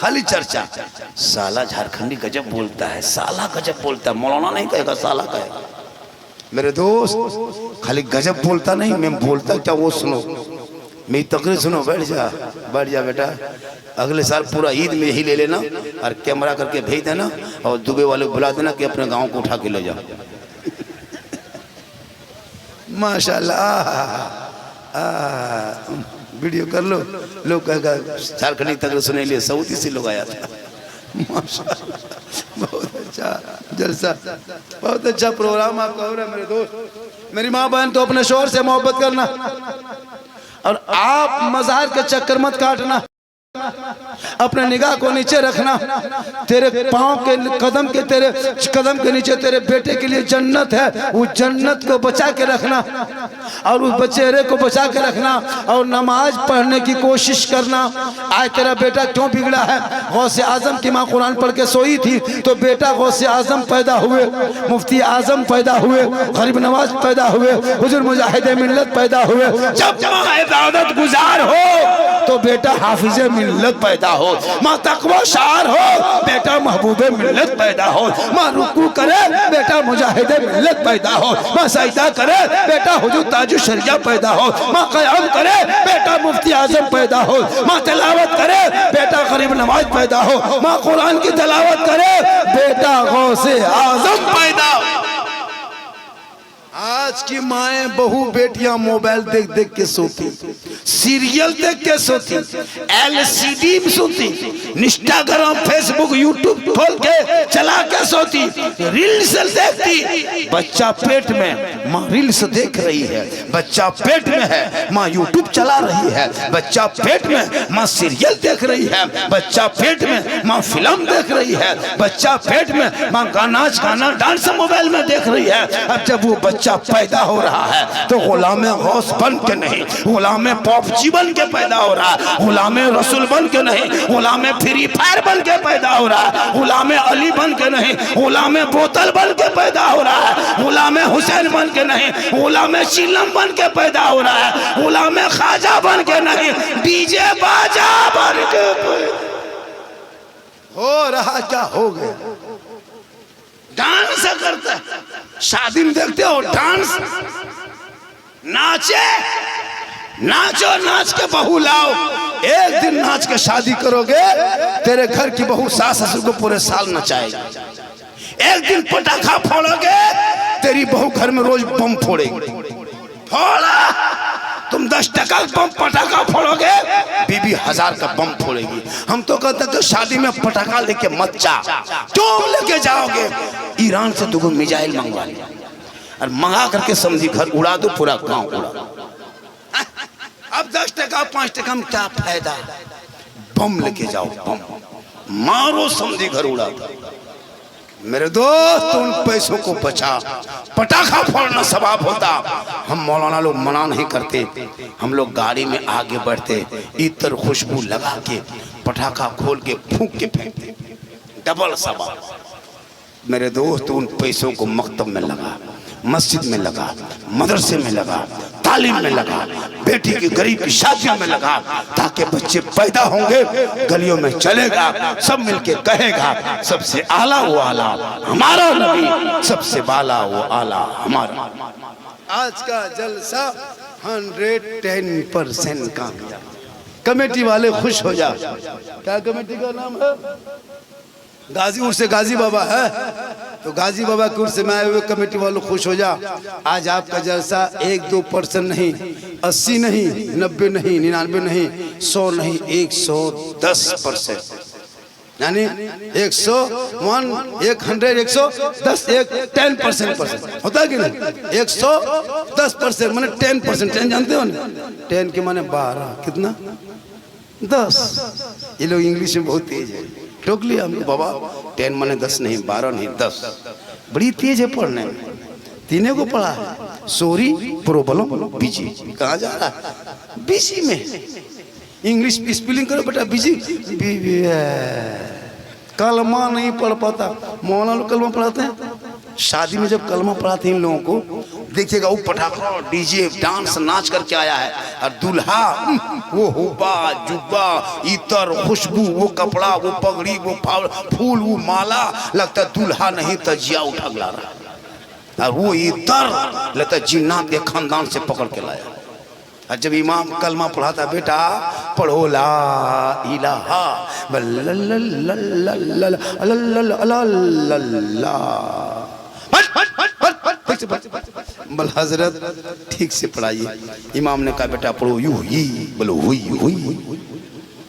खाली चर्चा। साला झारखंडी गजब बोलता है, साला गजब बोलता है, मौलाना नहीं कहेगा, साला कहेगा। मेरे दोस्त खाली गजब बोलता नहीं, मैं बोलता क्या वो सुनो, मेरी तकरीर सुनो। बैठ जा बेटा, अगले साल पूरा ईद में यही ले लेना और कैमरा करके भेज देना और दुबई वाले को बुला देना कि अपने गांव को उठा के ले जाओ। माशाल्लाह वीडियो कर लो, लोग कहेगा झारखंडी तकरीर सुनने लिए सऊदी से लोग आया था। माशाल्लाह बहुत अच्छा जलसा, बहुत अच्छा प्रोग्राम आपका हो रहा है मेरे दोस्त। मेरी माँ बहन तो अपने शोहर से मोहब्बत करना और आप मज़ार के चक्कर मत काटना, अपने निगाह को नीचे रखना। तेरे पाँव के कदम के, तेरे कदम के नीचे तेरे बेटे के लिए जन्नत है, वो जन्नत को बचा के रखना और उस बचेरे को बचा के रखना और नमाज पढ़ने की कोशिश करना। आज तेरा बेटा क्यों बिगड़ा है? गौसे आजम की माँ कुरान पढ़ के सोई थी तो बेटा गौसे आजम पैदा हुए, मुफ्ती आजम पैदा हुए, गरीब नवाज पैदा हुए, हुजूर मुजाहिदे मिल्लत पैदा हुए। जब माँ इबादत गुजार हो तो बेटा हाफिजे मिल्लत पैदा हो, माँ तकवा शार हो बेटा महबूबे मिल्लत पैदा हो, माँ रुकू करे बेटा मुजाहिदे मिल्लत पैदा हो, माँ सजदा करे बेटा हुजूर ताजु शरिया पैदा हो, माँ क़याम करे बेटा मुफ्ती आजम पैदा हो, माँ तिलावत करे बेटा गरीब नवाज पैदा हो, माँ कुरान की तिलावत करे बेटा गौसे आजम पैदा हो। आज की माएँ बहू बेटियां मोबाइल देख देख के सोती, सीरियल देख के सोती, LCD में सोती, इंस्टाग्राम फेसबुक यूट्यूब खोल के चला के सोती, रील्स देखती। बच्चा पेट में, माँ रील्स देख रही है, बच्चा पेट में है, माँ यूट्यूब चला रही है, बच्चा पेट में, माँ सीरियल देख रही है, बच्चा पेट में, माँ फिल्म देख रही है, बच्चा पेट में, माँ गाना डांस मोबाइल में देख रही है। अब जब वो बच्चा पैदा हो रहा है तो गुलाम गौस बन के नहीं, गुलाम पॉपजी बन के पैदा हो रहा है, गुलाम रसूल बन के नहीं, गुलाम फ्री फायर बन के पैदा हो रहा है, गुलाम अली बन के नहीं, गुलाम बोतल बन के पैदा हो रहा है, गुलाम हुसैन बन के नहीं, गुलाम चिलम बन के पैदा हो रहा है, गुलाम ख्वाजा बन के नहीं, डीजे बाजा बन के हो रहा। क्या हो गया? डांस करता है, शादी में देखते हो डांस, नाचे, नाचो, नाच के बहू लाओ। एक दिन नाच के शादी करोगे, तेरे घर की बहू सास ससुर को पूरे साल नचाएगी। एक दिन पटाखा फोड़ोगे, तेरी बहू घर में रोज बम फोड़ेगी। फोड़ा, तुम 10 टका बम पटाखा फोड़ोगे, बीबी 1000 का बम फोड़ेगी। हम तो कहते हैं कि शादी में पटाखा लेके मत जा, क्यों लेके जाओगे? ईरान से 2 मिसाइल मंगवा लिया और मंगा करके समझी घर उड़ा दो, पूरा गांव उड़ा। अब 10 टका 5 टका में क्या फायदा? बम लेके जाओ, बम मारो, समझी घर उड़ा दो। मेरे दोस्त उन पैसों को बचा, पटाखा फोड़ना सवाब होता। हम मौलाना लोग मना नहीं करते, हम लोग गाड़ी में आगे बढ़ते, इतर खुशबू लगा के पटाखा खोल के फूंक के फेंकते, डबल सवाब। मेरे दोस्त उन पैसों को मकतब में लगा, मस्जिद में लगा, मदरसे में लगा, तालीम में लगा, बेटी की गरीब की शादियों में लगा, ताकि बच्चे पैदा होंगे, गलियों में चलेगा, सब मिलके कहेगा सबसे आला वो आला हमारा नबी, सबसे बाला वो आला हमारा। आज का जलसा 110% कामयाब। कमेटी वाले खुश हो जाओ। क्या कमेटी का नाम है? गाजीपुर से गाजी बाबा है, तो गाजी बाबा की ओर से मैं आए हुए कमेटी वालों खुश हो जा। आज आपका जलसा 1-2% नहीं, 80 नहीं, 90 नहीं, 99 नहीं, 100 नहीं, 110%, यानी 10% होता कि नहीं? 110% माने 10%। 10 जानते हो ना? 10 के माने 12, कितना? 10। ये लोग इंग्लिश में बहुत तेज है, ठोक लिया हमको बाबा। 10 माने 10 नहीं, 12 नहीं, 10। बड़ी तेज है पढ़ने में, तीनों को पढ़ा है। सॉरी प्रोबलम बिजी, कहाँ जा रहा है? बिजी में। इंग्लिश स्पेलिंग करो बेटा, बिजी। कलमा नहीं पढ़ पाता, मौलाना लोग कलमा पढ़ाते हैं। शादी में जब कलमा पढ़ाते हैं इन लोगों को देखिएगा वो पटाखा डीजे डांस नाच करके आया है, और दूल्हा वो हुब्बा जुब्बा इतर खुशबू, वो कपड़ा, वो पगड़ी, वो फूल, वो माला, लगता दूल्हा नहीं तजिया उठा ला रहा, और वो इतर लगता जिन्नात के खानदान से पकड़ के लाया। और जब इमाम कलमा पढ़ाता, बेटा पढ़ो ला इलाहा बल हजरत ठीक से पढ़ाइए। इमाम ने कहा बेटा पढ़ो यू ही, बोलो हुई हुई,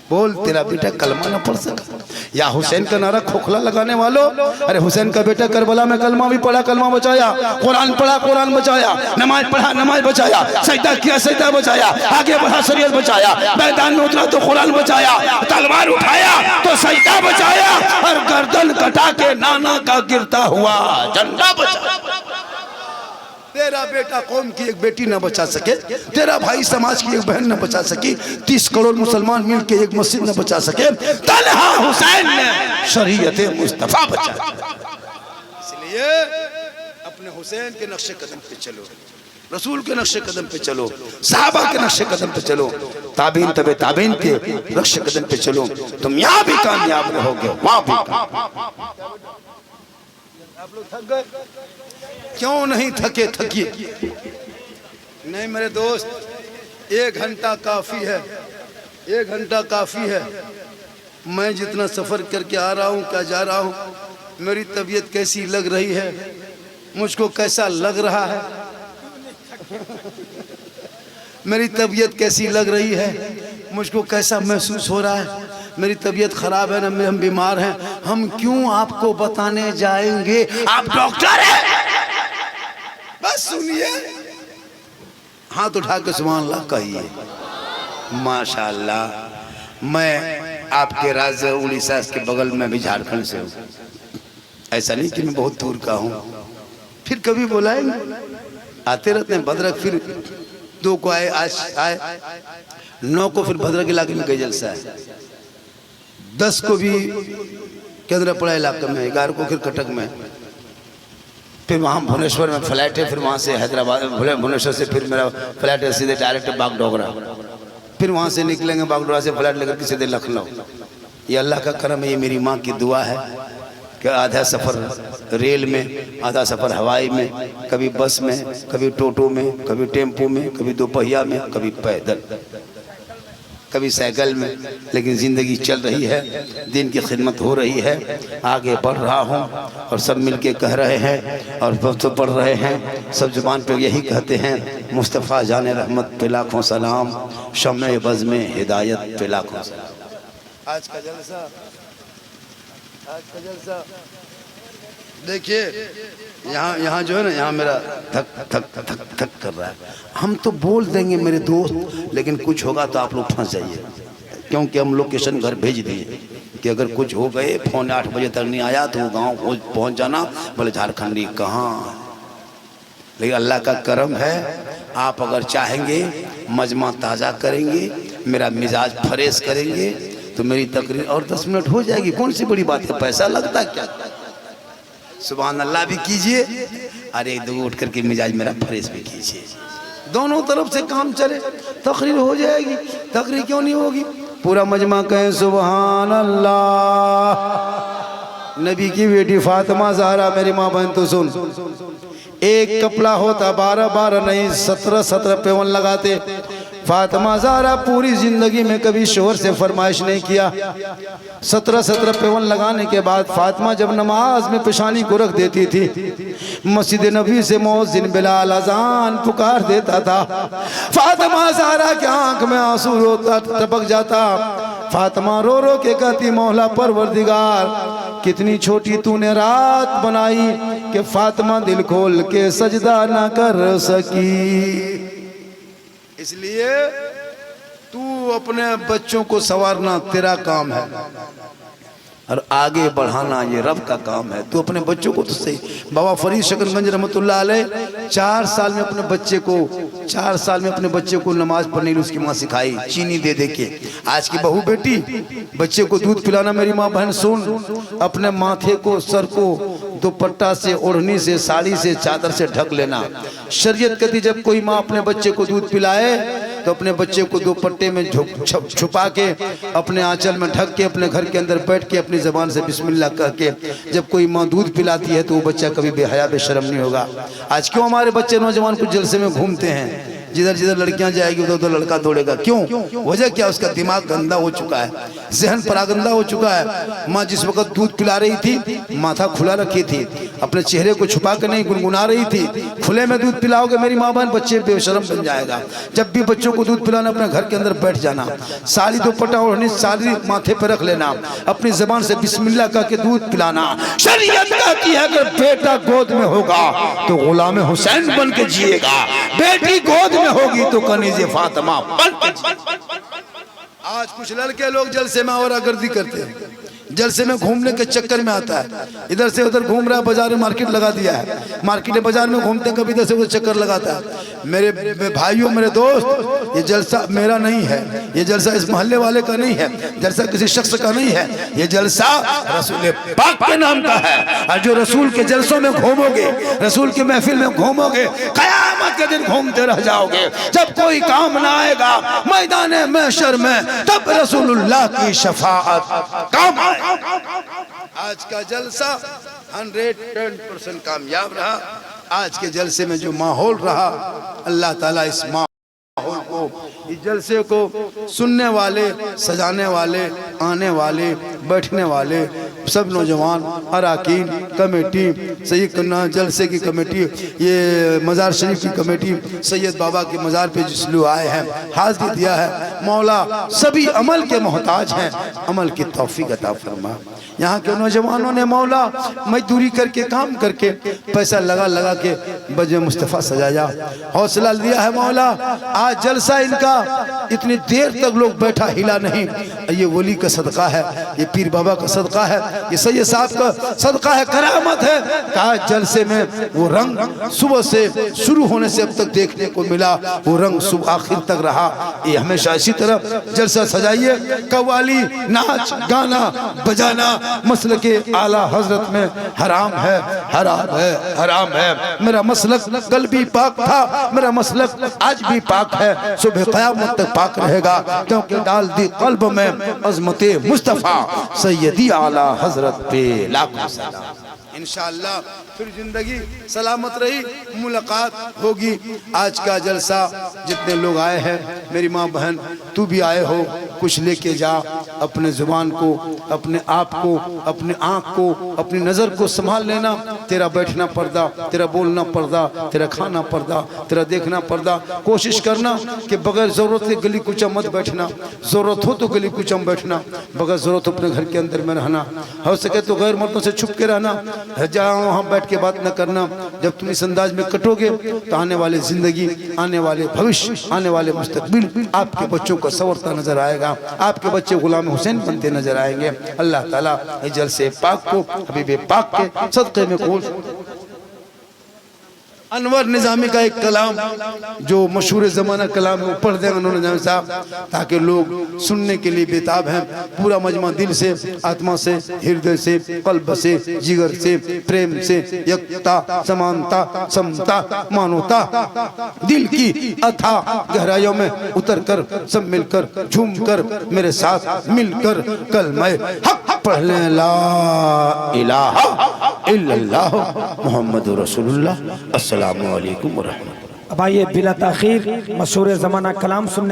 बोल तेरा बेटा कलमा ना पढ़ सका। या हुसैन का नारा खोखला लगाने वालों, अरे हुसैन का बेटा करबला में कलमा भी पढ़ा, कलमा बचाया, कुरान पढ़ा, कुरान बचाया, नमाज पढ़ा, नमाज बचाया, सजदा किया, सजदा बचाया, आगे बढ़ा, शरीयत बचाया, मैदान में उतरा तो कुरान बचाया, तलवार उठाया तो सजदा बचाया, और गर्दन कटा के नाना का गिरता हुआ झंडा बचाया। तेरा बेटा कौम की एक बेटी न बचा सके, तेरा भाई समाज की एक बहन न बचा सकी, 30 करोड़ मुसलमान मिलके एक मस्जिद न बचा सके, तलहा हुसैन ने शरीयत मुस्तफा बचा। इसलिए अपने हुसैन के नक्शे कदम पे चलो, रसूल के नक्शे कदम पे चलो, सहाबा के नक्शे कदम पे चलो, ताबीन तबे ताबीन के नक्शे कदम पे चलो, तुम यहाँ भी कामयाब रहोगे, वहां भी। आप लोग थक गए? क्यों नहीं थके? थकिए नहीं मेरे दोस्त, 1 घंटा काफी है, 1 घंटा काफी है। मैं जितना सफर करके आ रहा हूँ, क्या जा रहा हूँ, मेरी तबीयत कैसी लग रही है, मुझको कैसा लग रहा है, मेरी तबीयत कैसी लग रही है, मुझको कैसा महसूस हो रहा है, मेरी तबीयत खराब है ना, हम बीमार हैं, हम क्यों आपको बताने जाएंगे, आप डॉक्टर हैं। बस सुनिए, हाथ उठा के सुभान अल्लाह कहिए, माशाअल्लाह। मैं आपके राज्य उड़ीसा के बगल में भी, झारखंड से हूँ, ऐसा नहीं कि मैं बहुत दूर का हूँ। फिर कभी बुलाएंगे, आते रहते हैं। भद्रक फिर 2 को आए, आज आए, 9 को फिर भद्रक इलाके में गए जलसा है, 10 को भी केंद्रपड़ा इलाके में, 11 को फिर कटक में, फिर वहाँ भुवनेश्वर में फ्लैट है, फिर वहाँ से हैदराबाद, भुवनेश्वर से फिर मेरा फ्लैट है सीधे डायरेक्ट बागडोगरा, फिर वहाँ से निकलेंगे बागडोगरा से फ्लैट लेकर के सीधे लखनऊ। ये अल्लाह का करम है, ये मेरी माँ की दुआ है कि आधा सफ़र रेल में, आधा सफ़र हवाई में, कभी बस में, कभी टोटो में, कभी टेम्पो में, कभी दोपहिया में, कभी पैदल, कभी साइकिल में, लेकिन ज़िंदगी चल रही है, दिन की खिदमत हो रही है, आगे बढ़ रहा हूँ। और सब मिलके कह रहे हैं और तो पढ़ रहे हैं, सब जुबान पे यही कहते हैं, मुस्तफ़ा जाने रहमत पे लाखों सलाम, शम्मे बज़ में हिदायत पे लाखों सलाम। आज का जलसा, आज का जलसा देखिए, यहाँ जो है ना, यहाँ मेरा थक थक थक थक कर रहा है। हम तो बोल देंगे मेरे दोस्त, लेकिन कुछ होगा तो आप लोग फंस जाइए, क्योंकि हम लोकेशन घर भेज दिए कि अगर कुछ हो गए, फ़ोन 8 बजे तक नहीं आया तो गांव पहुँच जाना। बोले झारखंडी कहाँ, लेकिन अल्लाह का करम है, आप अगर चाहेंगे मजमा ताज़ा करेंगे, मेरा मिजाज फ्रेश करेंगे, तो मेरी तकरीर और 10 मिनट हो जाएगी। कौन सी बड़ी बात है, पैसा लगता है क्या? सुभान अल्लाह भी कीजिए, अरे 2 उठ करके मिजाज मेरा फ्रेश भी कीजिए, दोनों तरफ से काम चले, तकरीर हो जाएगी। तकरीर क्यों नहीं होगी? पूरा मजमा कहें सुभान अल्लाह। नबी की बेटी फातिमा ज़हरा, मेरी माँ बहन तो सुन, एक कपड़ा होता 12 नहीं 17 पेवन लगाते। फातिमा ज़हरा पूरी ज़िंदगी में कभी शोहर से फरमाइश नहीं किया। 17 पेवन लगाने के बाद फातिमा जब नमाज में पेशानी को रख देती थी, मस्जिद नबी से मुअज्जिन बिलाल अजान पुकार देता था। फातिमा ज़हरा के आंख में आंसू रोता टपक जाता। फातिमा रो रो के कहती, मौला परवरदिगार, कितनी छोटी तूने रात बनाई कि फातिमा दिल खोल के सजदा ना कर सकी। इसलिए तू अपने बच्चों को संवारना तेरा काम है, और आगे बढ़ाना ये रब का काम है। तू अपने बच्चों को तो सही, बाबा फरीद शकरगंज रहमतुल्लाह अलैह 4 साल में अपने बच्चे को नमाज पढ़ने उसकी माँ सिखाई, चीनी दे दे के। आज की बहू बेटी बच्चे को दूध पिलाना, मेरी माँ बहन सुन, अपने माथे को, सर को दुपट्टा से, ओढ़नी से, साड़ी से, चादर से ढक लेना। शरीयत कहती जब कोई माँ अपने बच्चे को दूध पिलाए तो अपने बच्चे को दुपट्टे में छुपा के, अपने आंचल में ढक के, अपने घर के अंदर बैठ के अपनी ज़बान से बिस्मिल्लाह कह के जब कोई माँ दूध पिलाती है तो वो बच्चा कभी बेहया बेशर्म नहीं होगा। आज क्यों हमारे बच्चे नौजवान कुछ जलसे में घूमते हैं, जिधर जिधर लड़कियां जाएगी उधर उधर लड़का दौड़ेगा, क्यों? वजह क्या? उसका दिमाग गंदा हो चुका है, जहन परागंदा हो चुका है। माँ जिस वक्त दूध पिला रही थी माथा खुला रखी थी, अपने चेहरे को छुपा कर नहीं गुनगुना रही थी। खुले में दूध पिलाओगे मेरी माँ बहन, बच्चे बेशर्म बन जाएगा। जब भी बच्चों को दूध पिलाना अपने घर के अंदर बैठ जाना, साड़ी दुपट्टा ओढ़नी, साड़ी माथे पर रख लेना, अपनी ज़बान से बिस्मिल्लाह कह के दूध पिलाना। शरीयत कहती है अगर बेटा गोद में होगा तो गुलाम हुसैन बन के जिएगा, बेटी गोद होगी तो कनीज़े फातिमा बन। आज कुछ लड़के लोग जलसे में और गर्दी करते हैं, जलसे में घूमने के चक्कर में आता है, इधर से उधर घूम रहा है, बाजार में मार्केट लगा दिया है, मार्केट बाजार में घूमते कभी इधर से उधर चक्कर लगाता है। मेरे भाइयों, मेरे दोस्त, ये जलसा मेरा नहीं है, ये जलसा इस मोहल्ले वाले का नहीं है, जलसा किसी शख्स का नहीं है, ये जलसा रसूल पाक के नाम का है। और जो रसूल के जलसों में घूमोगे, रसूल की महफिल में घूमोगे, कयामत के दिन घूमते रह जाओगे। जब कोई काम ना आएगा मैदान महशर में, तब रसूलुल्लाह की शफाअत काम आए। आज का जलसा 110% कामयाब रहा। आज के जलसे में जो माहौल रहा, अल्लाह ताला इस माहौल को, इस जलसे को सुनने वाले, सजाने वाले, आने वाले, बैठने वाले सब नौजवान, अराकीन, कमेटी, सैयद कन्ना जलसे की कमेटी, ये मज़ार शरीफ की कमेटी, सैयद बाबा के मज़ार पे जिस लोग आए हैं, हाज़िरी दिया है। मौला सभी अमल के मोहताज हैं, अमल की तौफीक अता फरमा। यहाँ के नौजवानों ने मौला मजदूरी करके, काम करके, पैसा लगा लगा के बजे मुस्तफ़ा सजाया, हौसला दिया है मौला। आज जलसा इनका इतनी देर तक लोग बैठा हिला नहीं, ये वली का सदका है, ये पीर बाबा का सदका है, ये सैयद साहब का सदका है, करामत है। कहा जलसे में वो रंग सुबह से शुरू होने से अब तक देखने को मिला, वो रंग सुबह आखिर तक रहा। ये हमेशा इसी तरह जलसा सजाइए। कव्वाली, नाच, गाना, बजाना मसल के आला हजरत में हराम है, हराम है, हराम है। मेरा मसलक कल भी पाक था, मेरा मसलक आज भी पाक है, सुबह क़यामत तक पाक रहेगा, क्योंकि डाल दी कल्ब में अज़मते मुस्तफ़ा सैयदी आला हजरत पे लाखों सलाम। इंशाअल्लाह फिर जिंदगी सलामत रही, मुलाकात होगी। आज का जलसा जितने लोग आए हैं, मेरी माँ बहन तू भी आए हो, कुछ लेके जा, अपने जुबान को, अपने आप को, अपने आँख को, अपनी नज़र को संभाल लेना। तेरा बैठना पर्दा, तेरा बोलना पर्दा, तेरा खाना पर्दा, तेरा देखना पर्दा। कोशिश करना कि बगैर ज़रूरत के गली कुचा मत बैठना, ज़रूरत हो तो गली कुचा में बैठना, बगैर ज़रूरत अपने घर के अंदर में रहना, हो सके तो गैर मर्दों से छुप के रहना, जहाँ वहाँ बैठ के बात न करना। जब तुम इस अंदाज में कटोगे तो आने वाली ज़िंदगी, आने वाले भविष्य, आने वाले मुस्तकबिल आपके बच्चों को संवरता नजर आएगा, आपके बच्चे गुलाम हुसैन बनते नजर आएंगे। अल्लाह ताला इस जलसे पाक को हबीब पाक के सदक़े में कबूल। अनवर निज़ामी का एक कलाम जो मशहूर ज़माना कलाम है, पढ़ देंगे उन्होंने निज़ामी साहब, ताकि लोग सुनने के लिए बेताब हैं। पूरा मजमा दिल से, आत्मा से, हृदय से, कल्ब से, जिगर से, प्रेम से, एकता, समानता, समता, मानवता, दिल की अथा गहराइयों में उतर कर सब मिलकर झूम कर मेरे साथ मिलकर कलमा हक पढ़ लें, ला इलाहा इल्लल्लाह मुहम्मदुर रसूलुल्लाह। अस्सलामु अलैकुम व रहमतुल्लाह। अब आइए बिला ताखीर मशहूर ज़माना कलाम सुनने।